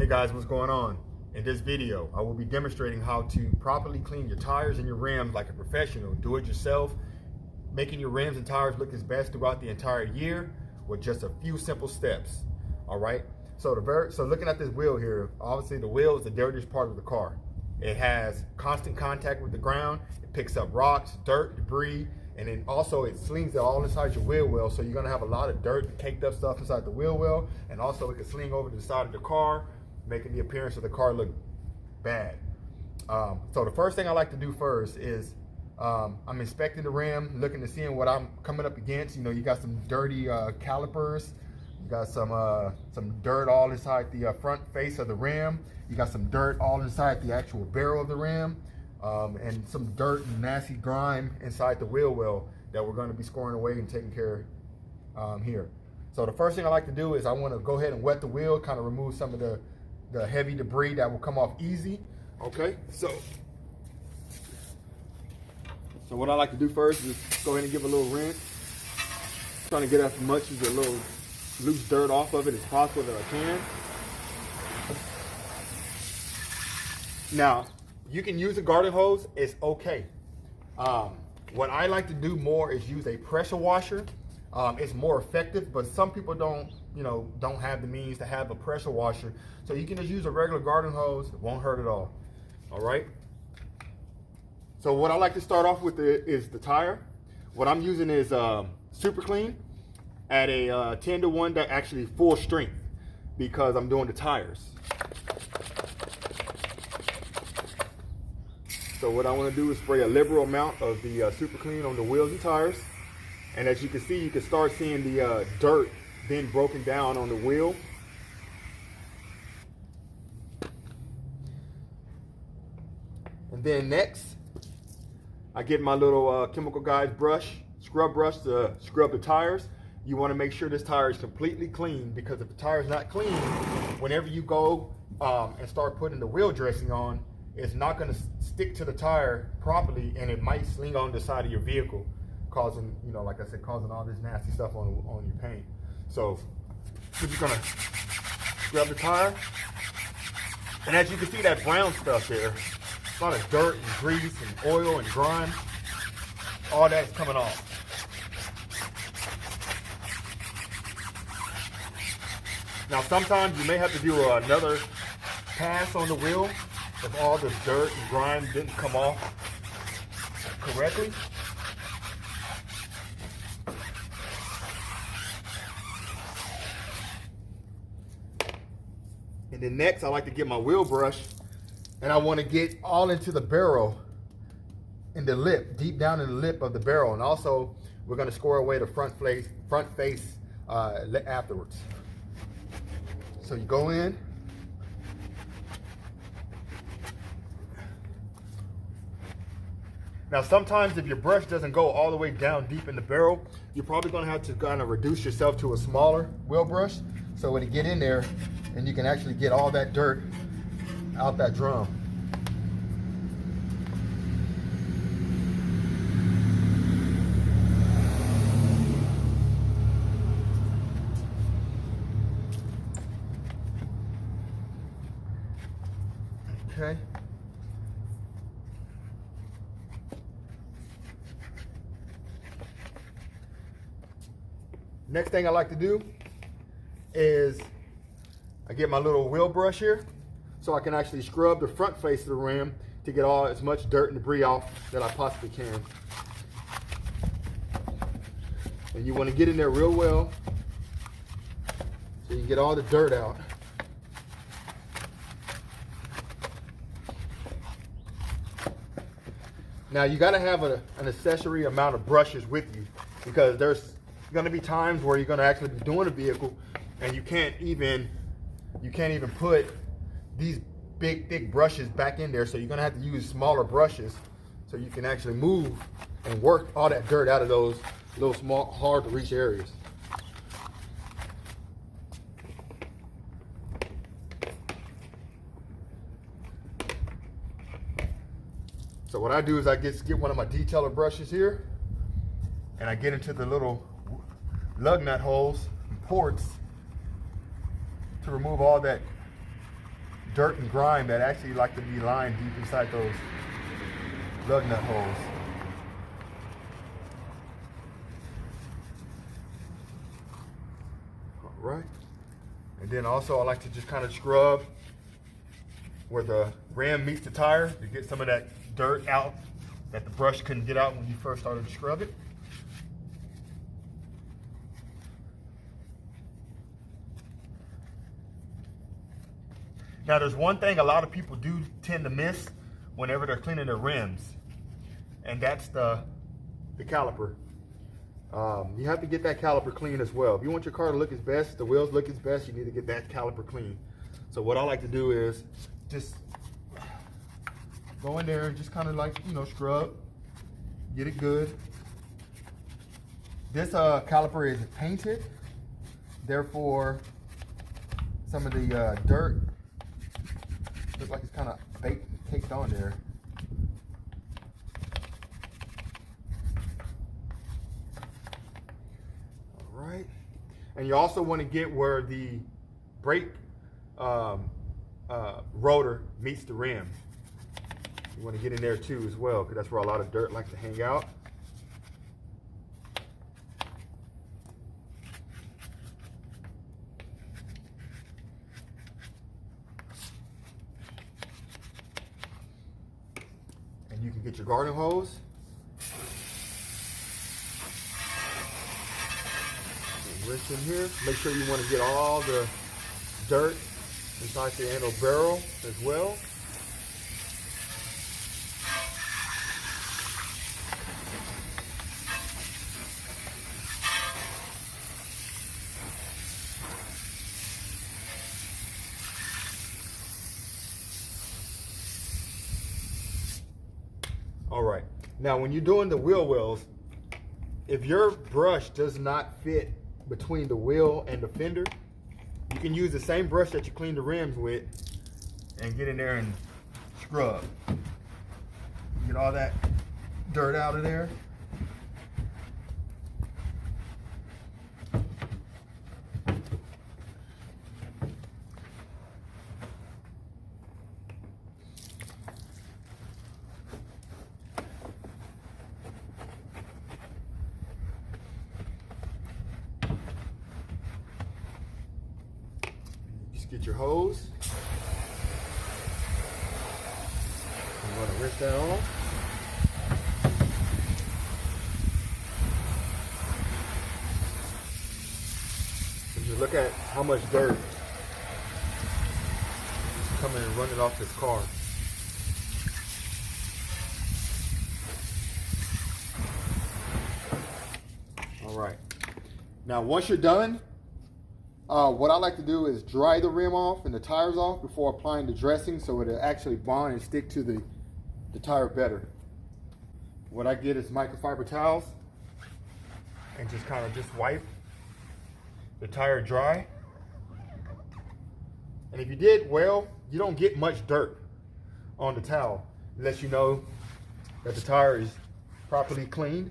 Hey guys, what's going on? In this video, I will be demonstrating how to properly clean your tires and your rims like a professional. Do it yourself, making your rims and tires look its best throughout the entire year with just a few simple steps. All right. So looking at this wheel here, obviously the wheel is the dirtiest part of the car. It has constant contact with the ground. It picks up rocks, dirt, debris, and then also it slings it all inside your wheel well. So you're gonna have a lot of dirt and caked up stuff inside the wheel well, and also it can sling over to the side of the car, making the appearance of the car look bad. So the first thing I like to do first is I'm inspecting the rim, looking to seeing what I'm coming up against. You know, you got some dirty calipers, you got some dirt all inside the front face of the rim, you got some dirt all inside the actual barrel of the rim, and some dirt and nasty grime inside the wheel well that we're going to be scoring away and taking care of here. So the first thing I like to do is I want to go ahead and wet the wheel, kind of remove some of the heavy debris that will come off easy. Okay, so what I like to do first is go ahead and give a little rinse, trying to get as much of the little loose dirt off of it as possible that I can. Now, you can use a garden hose, it's okay. What I like to do more is use a pressure washer. It's more effective, but some people don't have the means to have a pressure washer. So you can just use a regular garden hose, it won't hurt at all. All right. So what I like to start off with is the tire. What I'm using is Super Clean at a 10-to-1, that actually full strength, because I'm doing the tires. So what I want to do is spray a liberal amount of the Super Clean on the wheels and tires. And as you can see, you can start seeing the dirt being broken down on the wheel. And then next, I get my little Chemical Guys scrub brush to scrub the tires. You want to make sure this tire is completely clean, because if the tire is not clean, whenever you go and start putting the wheel dressing on, it's not going to stick to the tire properly, and it might sling on the side of your vehicle, causing, like I said, causing all this nasty stuff on your paint. So we're just gonna scrub the tire, and as you can see, that brown stuff there, a lot of dirt and grease and oil and grime, all that's coming off. Now sometimes you may have to do another pass on the wheel if all the dirt and grime didn't come off correctly. And then next, I like to get my wheel brush, and I want to get all into the barrel, in the lip, deep down in the lip of the barrel. And also, we're going to score away the front face afterwards. So you go in. Now, sometimes if your brush doesn't go all the way down deep in the barrel, you're probably going to have to kind of reduce yourself to a smaller wheel brush, so when you get in there, and you can actually get all that dirt out that drum. Okay. Next thing I like to do is I get my little wheel brush here, so I can actually scrub the front face of the rim to get as much dirt and debris off that I possibly can. And you want to get in there real well so you can get all the dirt out. Now you got to have an accessory amount of brushes with you, because there's going to be times where you're going to actually be doing a vehicle and you can't even put these big thick brushes back in there, so you're going to have to use smaller brushes so you can actually move and work all that dirt out of those little small, hard to reach areas. So what I do is I get one of my detailer brushes here, and I get into the little lug nut holes and ports to remove all that dirt and grime that actually like to be lying deep inside those lug nut holes. All right. And then also I like to just kind of scrub where the rim meets the tire to get some of that dirt out that the brush couldn't get out when you first started to scrub it. Now there's one thing a lot of people do tend to miss whenever they're cleaning their rims, and that's the caliper. You have to get that caliper clean as well. If you want your car to look its best, the wheels look its best, you need to get that caliper clean. So what I like to do is just go in there and just kind of like, you know, scrub, get it good. This caliper is painted, therefore some of the dirt looks like it's kind of baked, caked on there. All right, and you also want to get where the brake rotor meets the rim. You want to get in there too as well, because that's where a lot of dirt likes to hang out. And you can get your garden hose. And rinse in here. Make sure you want to get all the dirt inside the anvil barrel as well. All right, now when you're doing the wheel wells, if your brush does not fit between the wheel and the fender, you can use the same brush that you clean the rims with and get in there and scrub. Get all that dirt out of there. Get your hose. You want to rinse that off. And just look at how much dirt is coming and running off this car. All right. Now, once you're done, what I like to do is dry the rim off and the tires off before applying the dressing, so it'll actually bond and stick to the tire better. What I get is microfiber towels and just kind of just wipe the tire dry. And if you did well, you don't get much dirt on the towel unless you know that the tire is properly cleaned.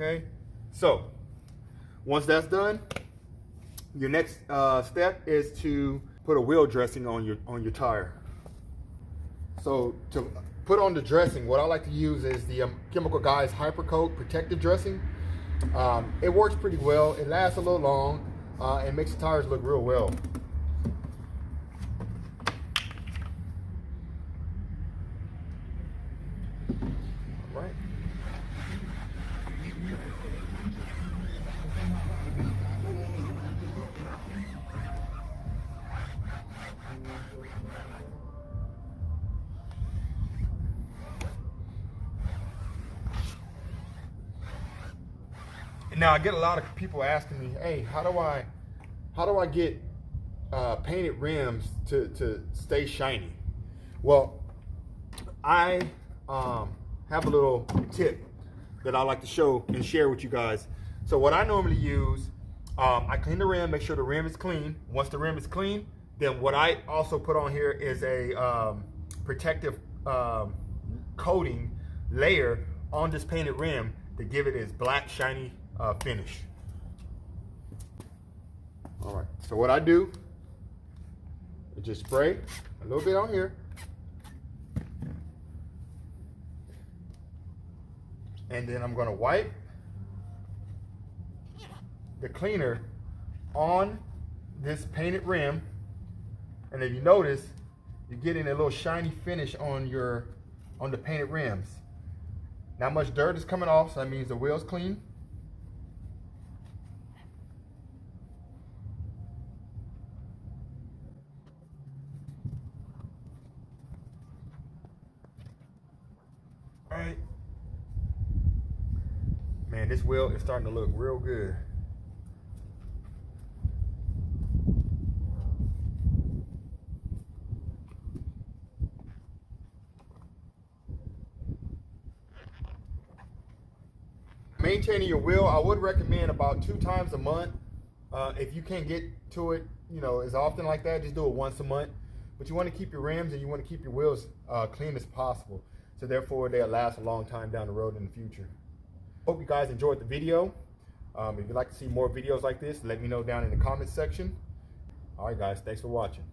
Okay, so once that's done, your next step is to put a wheel dressing on your tire. So to put on the dressing, what I like to use is the Chemical Guys Hyper Coat Protective Dressing. It works pretty well. It lasts a little long and makes the tires look real well. All right. Now I get a lot of people asking me, hey, how do I get painted rims to stay shiny? Well, I have a little tip that I like to show and share with you guys. So what I normally use I clean the rim, make sure the rim is clean. Once the rim is clean, then what I also put on here is a protective coating layer on this painted rim to give it its black, shiny finish. All right, so what I do is just spray a little bit on here. And then I'm gonna wipe the cleaner on this painted rim. And if you notice, you're getting a little shiny finish on the painted rims. Not much dirt is coming off, so that means the wheel's clean. All right. Man, this wheel is starting to look real good. Maintaining your wheel, I would recommend about 2 times a month. If you can't get to it, as often like that, just do it once a month. But you want to keep your rims and you want to keep your wheels clean as possible. So therefore, they'll last a long time down the road in the future. Hope you guys enjoyed the video. If you'd like to see more videos like this, let me know down in the comments section. All right, guys, thanks for watching.